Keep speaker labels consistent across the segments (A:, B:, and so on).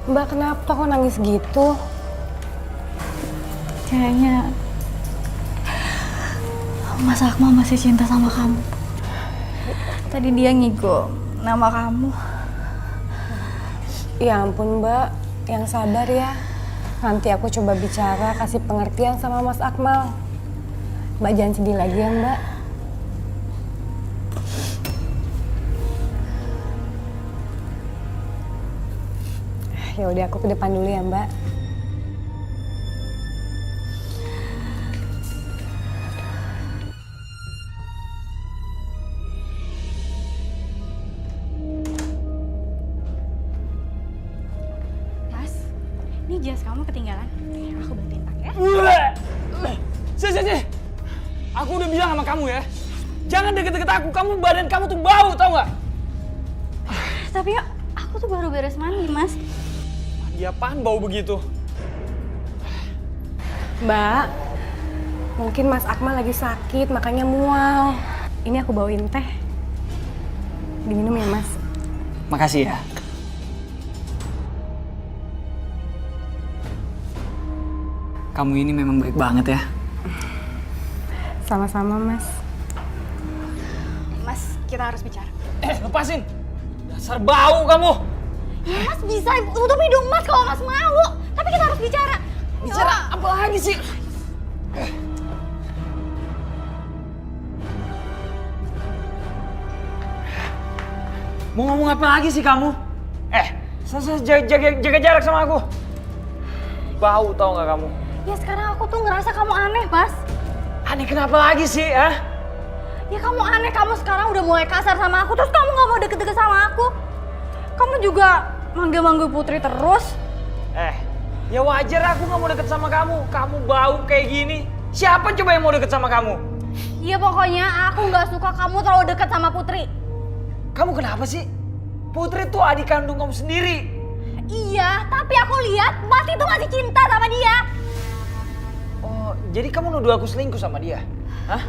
A: Mbak kenapa kok nangis gitu?
B: Kayaknya Mas Akmal masih cinta sama kamu. Tadi dia ngigo nama kamu.
A: Ya ampun Mbak, yang sabar ya. Nanti aku coba bicara, kasih pengertian sama Mas Akmal. Mbak jangan sedih lagi ya Mbak. Ya udah aku ke depan dulu ya Mbak.
B: Mas, ini jas kamu ketinggalan. Aku bantuin pakai ya.
C: Sih. Aku udah bilang sama kamu ya. Jangan deket-deket aku, badan kamu tuh bau, tau nggak?
B: Tapi ya, aku tuh baru beres mandi, Mas.
C: Ya apaan bau begitu?
A: Mbak, mungkin Mas Akmal lagi sakit makanya mual. Ini aku bawain teh. Diminum ya Mas.
C: Makasih ya. Kamu ini memang baik banget ya.
A: Sama-sama Mas.
B: Mas, kita harus bicara.
C: Lepasin! Dasar bau kamu!
B: Ya Mas bisa tutup hidung Mas kalau Mas mau. Tapi kita harus bicara.
C: Bicara apa lagi sih? Mau ngomong apa lagi sih kamu? Jaga jarak sama aku. Bau tau nggak kamu?
B: Ya sekarang aku tuh ngerasa kamu aneh, Mas.
C: Aneh kenapa lagi sih, ah?
B: Ya kamu aneh, kamu sekarang udah mulai kasar sama aku, terus kamu gak mau deket-deket sama aku. Kamu juga manggil-manggil Putri terus.
C: Ya wajar aku gak mau deket sama kamu. Kamu bau kayak gini. Siapa coba yang mau deket sama kamu?
B: Iya pokoknya aku gak suka kamu terlalu deket sama Putri.
C: Kamu kenapa sih? Putri tuh adik kandung kamu sendiri.
B: Iya, tapi aku lihat Mas itu masih cinta sama dia.
C: Oh, jadi kamu nuduh aku selingkuh sama dia? Hah?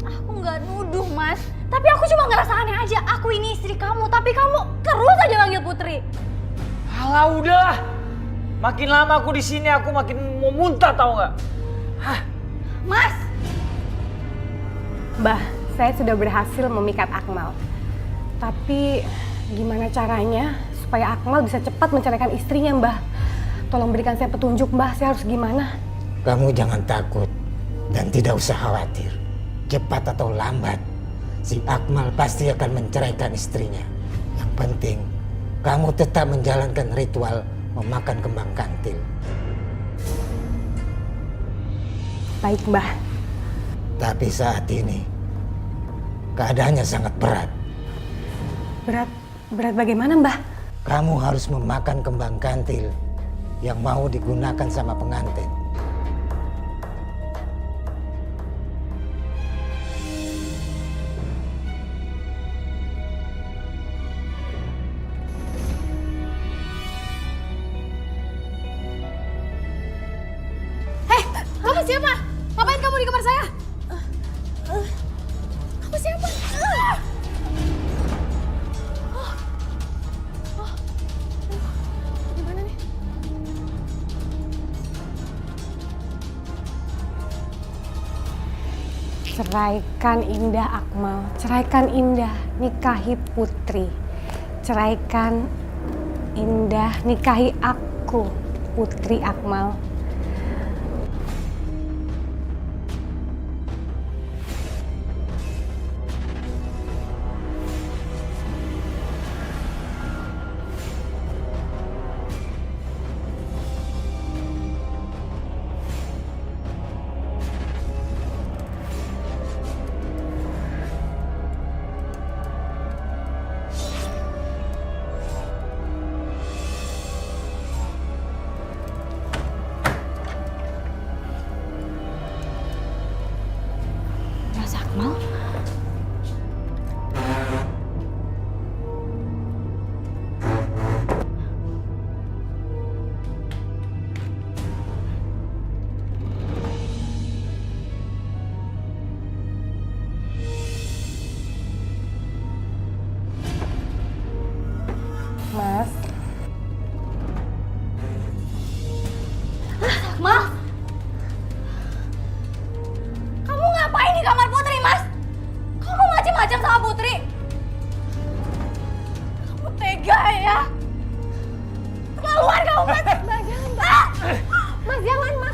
B: Aku nggak nuduh, Mas. Tapi aku cuma ngerasa aneh aja. Aku ini istri kamu, tapi kamu terus aja manggil Putri.
C: Alah udahlah. Makin lama aku di sini aku makin mau muntah tau nggak? Hah?
B: Mas!
A: Mbah, saya sudah berhasil memikat Akmal. Tapi gimana caranya supaya Akmal bisa cepat menceraikan istrinya, Mbah? Tolong berikan saya petunjuk, Mbah. Saya harus gimana?
D: Kamu jangan takut dan tidak usah khawatir. Cepat atau lambat, si Akmal pasti akan menceraikan istrinya. Yang penting, kamu tetap menjalankan ritual memakan kembang kantil.
A: Baik, Mbah.
D: Tapi saat ini, keadaannya sangat berat.
A: Berat bagaimana, Mbah?
D: Kamu harus memakan kembang kantil yang mau digunakan sama pengantin.
B: Kamu siapa? Ngapain kamu di kamar saya? Kamu siapa?
A: Gimana nih? Ceraikan Indah Akmal, ceraikan Indah, nikahi Putri. Ceraikan Indah, nikahi aku, Putri Akmal.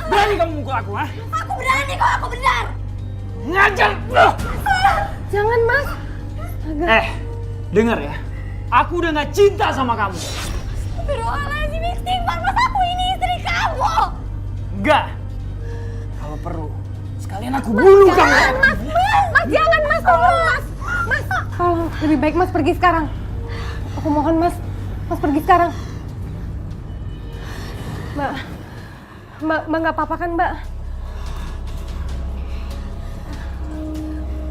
C: Berani kamu mukul aku, ha?
B: Aku berani kok, aku benar.
C: Ngajar!
A: Jangan, Mas.
C: Dengar ya. Aku udah gak cinta sama kamu.
B: Astagfirullahaladzim, istighfar, Mas, aku ini istri kamu.
C: Enggak. Kalau perlu, sekalian aku bunuh kamu.
A: Mas, jangan, Mas, tolong, Mas. Mas, tolong, lebih baik Mas pergi sekarang. Aku mohon, Mas. Mas pergi sekarang. Mbak nggak apa-apa kan, Mbak?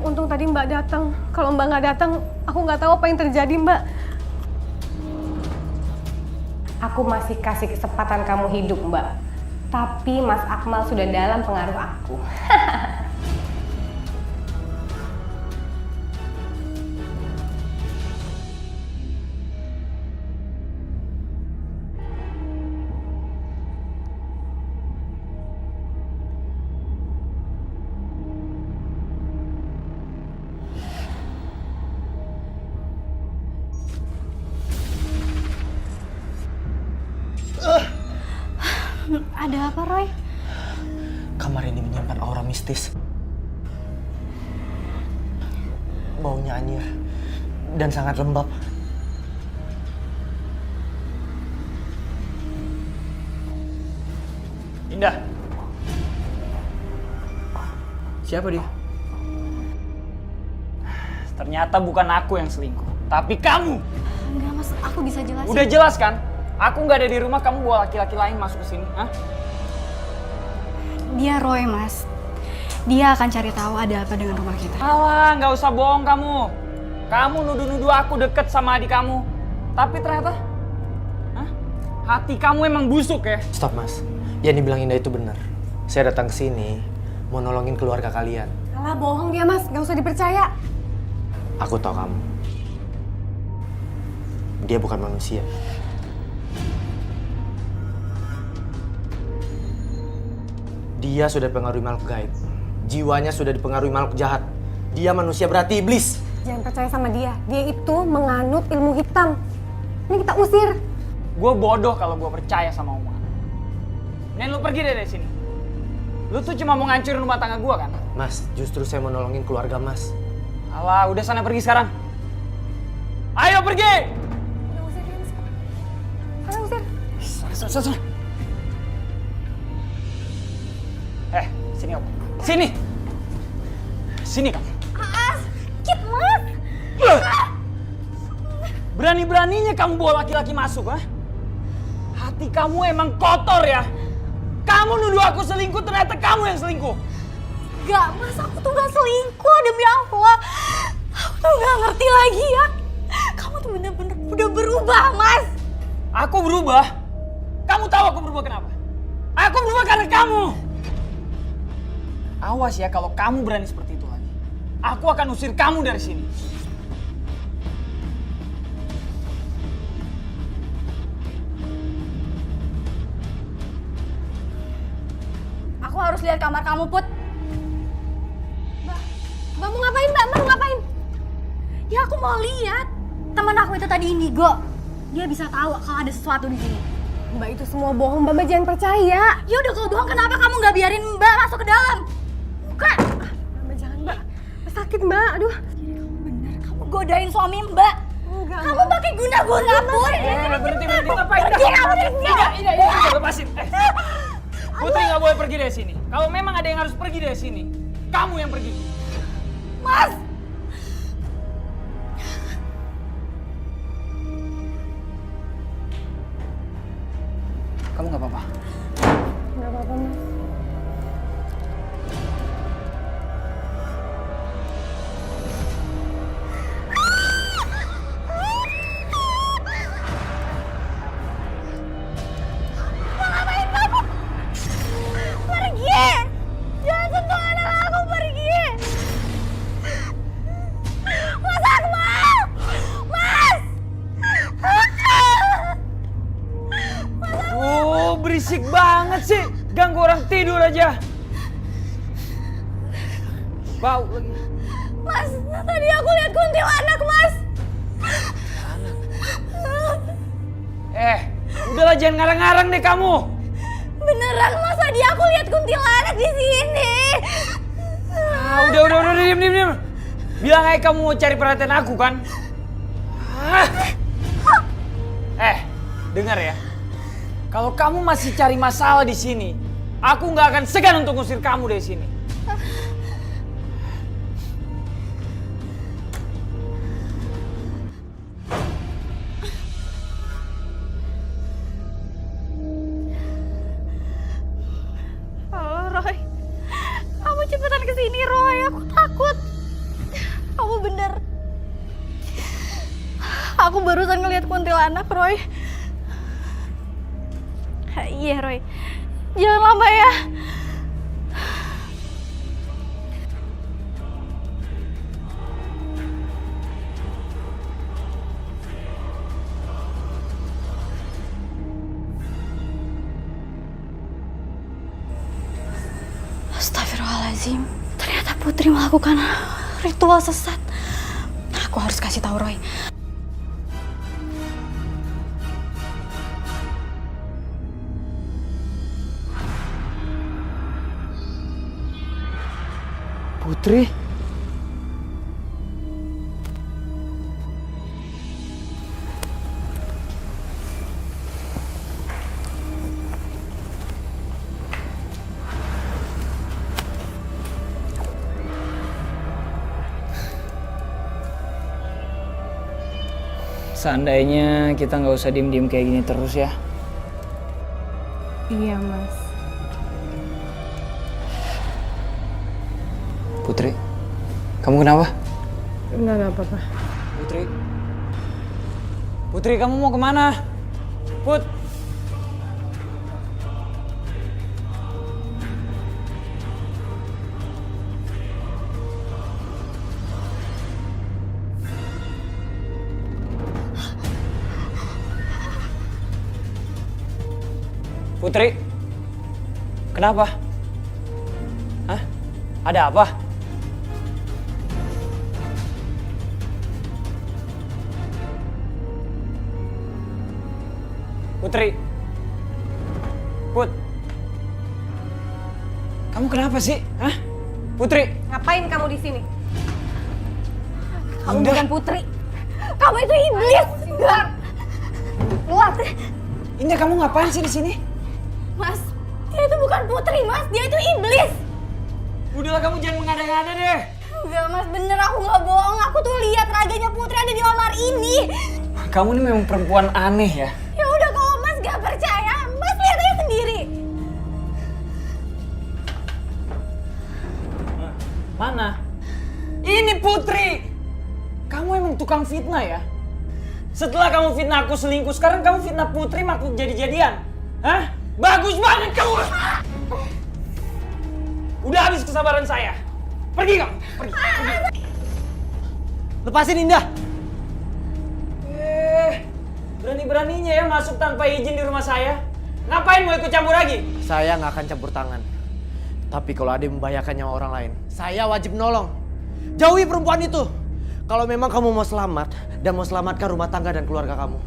A: Untung tadi Mbak datang. Kalau Mbak nggak datang, aku nggak tahu apa yang terjadi, Mbak. Aku masih kasih kesempatan kamu hidup, Mbak. Tapi Mas Akmal sudah dalam pengaruh aku.
B: Ada apa, Roy?
E: Kamar ini menyimpan aura mistis. Baunya anyir dan sangat lembab.
C: Indah. Siapa dia? Ternyata bukan aku yang selingkuh, tapi kamu.
B: Enggak, Mas, aku bisa jelasin.
C: Udah jelas kan? Aku nggak ada di rumah, kamu bawa laki-laki lain masuk ke sini, hah?
B: Dia Roy, Mas. Dia akan cari tahu ada apa dengan rumah kita.
C: Alah, nggak usah bohong kamu. Kamu nuduh-nuduh aku deket sama adik kamu. Tapi ternyata, hah? Hati kamu emang busuk ya?
E: Stop, Mas. Yang dibilang Indah itu benar. Saya datang ke sini mau nolongin keluarga kalian.
A: Alah, bohong dia, Mas. Nggak usah dipercaya.
E: Aku tahu kamu. Dia bukan manusia. Dia sudah dipengaruhi makhluk gaib. Jiwanya sudah dipengaruhi makhluk jahat. Dia manusia berarti iblis.
A: Jangan percaya sama dia. Dia itu menganut ilmu hitam. Ini kita usir.
C: Gue bodoh kalau gue percaya sama omongan. Nen, lu pergi deh dari sini. Lu tuh cuma mau ngancurin rumah tangga gue kan?
E: Mas, justru saya mau nolongin keluarga Mas.
C: Alah, udah sana pergi sekarang. Ayo pergi!
A: Udah usir dia, Mas. Sana usir.
C: Sana. Sini kamu. Sini! Sini kamu.
B: Kit, Mas.
C: Berani-beraninya kamu bawa laki-laki masuk, ha? Hati kamu emang kotor ya? Kamu nuduh aku selingkuh, ternyata kamu yang selingkuh.
B: Enggak, Mas, aku tuh gak selingkuh, demi Allah. Aku tuh gak ngerti lagi ya. Kamu tuh bener-bener udah berubah, Mas.
C: Aku berubah? Kamu tahu aku berubah kenapa? Aku berubah karena kamu. Awas ya kalau kamu berani seperti itu lagi. Aku akan usir kamu dari sini.
B: Aku harus lihat kamar kamu, Put.
A: Mbak mau ngapain, Mbak? Mbak mau ngapain?
B: Ya aku mau lihat. Temen aku itu tadi Indigo. Dia bisa tahu kalau ada sesuatu di sini.
A: Mbak, itu semua bohong. Mbak jangan percaya.
B: Ya udah, kalau bohong kenapa kamu nggak biarin Mbak masuk ke dalam? Bukan.
A: Mbak jangan, Mbak. Sakit, Mbak. Aduh.
B: Bener, kamu godain suami Mbak.
A: Enggak.
B: Kamu pakai guna-guna, Put.
C: Berhenti, ngapain?
B: Pergi kamu dari sini.
C: Tidak, lepasin. Putri nggak boleh pergi dari sini. Kalau memang ada yang harus pergi dari sini, kamu yang pergi.
B: Mas.
C: Kamu nggak apa-apa?
A: Nggak apa-apa, Mas.
B: Pergi. Jangan sentuh anak aku, pergi. Mas Akmal. Mas.
C: Oh, berisik banget sih. Ganggu orang tidur aja. Bau lagi.
B: Mas, tadi aku lihat kuntilanak, Mas.
C: Udahlah jangan ngarang-ngarang deh kamu.
B: Beneran Mas tadi aku lihat kuntilanak di sini.
C: Udah, diam. Bilang aja kamu mau cari perhatian aku kan? Dengar ya. Kalau kamu masih cari masalah di sini, aku nggak akan segan untuk ngusir kamu dari sini.
B: Halo Roy, kamu cepetan kesini Roy, aku takut. Kamu bener. Aku barusan ngeliat kuntilanak Roy. Iya Roy, jangan lama ya. Astagfirullahaladzim, ternyata Putri melakukan ritual sesat. Aku harus kasih tahu Roy.
C: Putri? Seandainya kita nggak usah diem-diem kayak gini terus ya.
A: Iya, Mas.
C: Putri, kamu kenapa?
A: Enggak apa-apa.
C: Putri, kamu mau kemana? Put. Putri, kenapa? Hah? Ada apa? Putri, Put, kamu kenapa sih? Hah? Putri,
A: Ngapain kamu di sini?
B: Kamu bukan Putri. Kamu itu iblis. Enggak. Keluar.
C: Indah kamu ngapain sih di sini?
B: Mas, dia itu bukan Putri, Mas. Dia itu iblis.
C: Udahlah kamu jangan mengada-ngada deh.
B: Enggak, Mas. Bener aku nggak bohong. Aku tuh lihat raganya Putri ada di lemari ini.
C: Kamu ini memang perempuan aneh ya.
B: Ya udah kalau Mas gak percaya, Mas lihat aja sendiri.
C: Mana? Ini Putri. Kamu emang tukang fitnah ya? Setelah kamu fitnah aku selingkuh, sekarang kamu fitnah Putri makhluk jadi-jadian. Hah? Bagus banget kamu! Udah habis kesabaran saya. Pergi kamu, pergi.
E: Lepasin Indah.
C: Berani-beraninya ya masuk tanpa izin di rumah saya. Ngapain mau ikut campur lagi?
E: Saya nggak akan campur tangan. Tapi kalau ada yang membahayakan nyawa orang lain, saya wajib nolong. Jauhi perempuan itu. Kalau memang kamu mau selamat dan mau selamatkan rumah tangga dan keluarga kamu.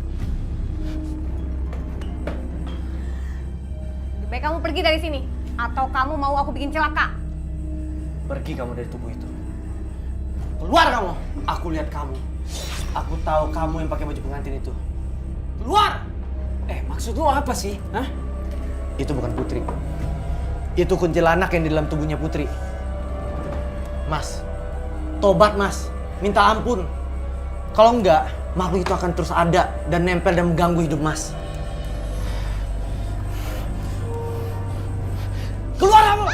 A: Lebih baik kamu pergi dari sini. Atau kamu mau aku bikin celaka?
E: Pergi kamu dari tubuh itu. Keluar kamu. Aku lihat kamu. Aku tahu kamu yang pakai baju pengantin itu. Keluar!
C: Maksud lu apa sih? Hah?
E: Itu bukan Putri. Itu kuntilanak yang di dalam tubuhnya Putri. Mas, tobat Mas. Minta ampun. Kalau enggak, makhluk itu akan terus ada dan nempel dan mengganggu hidup Mas. Keluar kamu!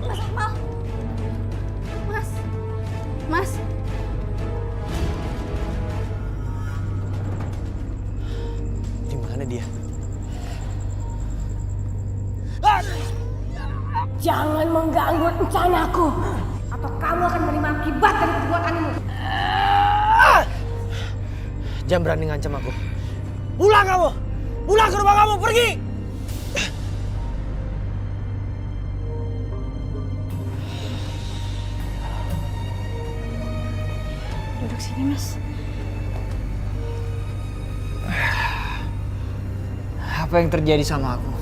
B: Mas Akmal. Mas. Mas.
E: Di mana dia?
A: Jangan mengganggu rencanaku. Atau kamu akan menerima akibat dari perbuatanmu.
E: Jangan berani ngancam aku. Pulang kamu! Pulang ke rumah kamu, pergi!
B: duduk sini, Mas.
C: Apa yang terjadi sama aku?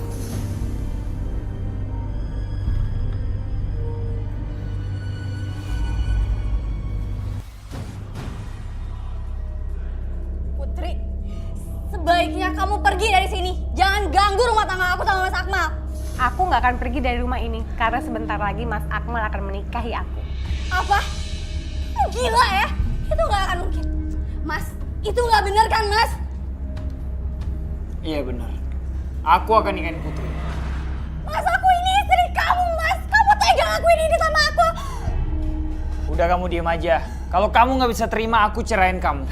B: Putri, sebaiknya kamu pergi dari sini. Jangan ganggu rumah tangga aku sama Mas Akmal.
A: Aku nggak akan pergi dari rumah ini karena sebentar lagi Mas Akmal akan menikahi aku.
B: Apa? Gila ya? Itu nggak akan mungkin. Mas, itu nggak bener kan, Mas?
C: Iya benar. Aku akan nikahin Putri.
B: Mas, aku ini istri kamu, Mas. Kamu tega ngakuin ini sama aku?
C: Udah kamu diem aja. Kalau kamu nggak bisa terima, aku cerain kamu.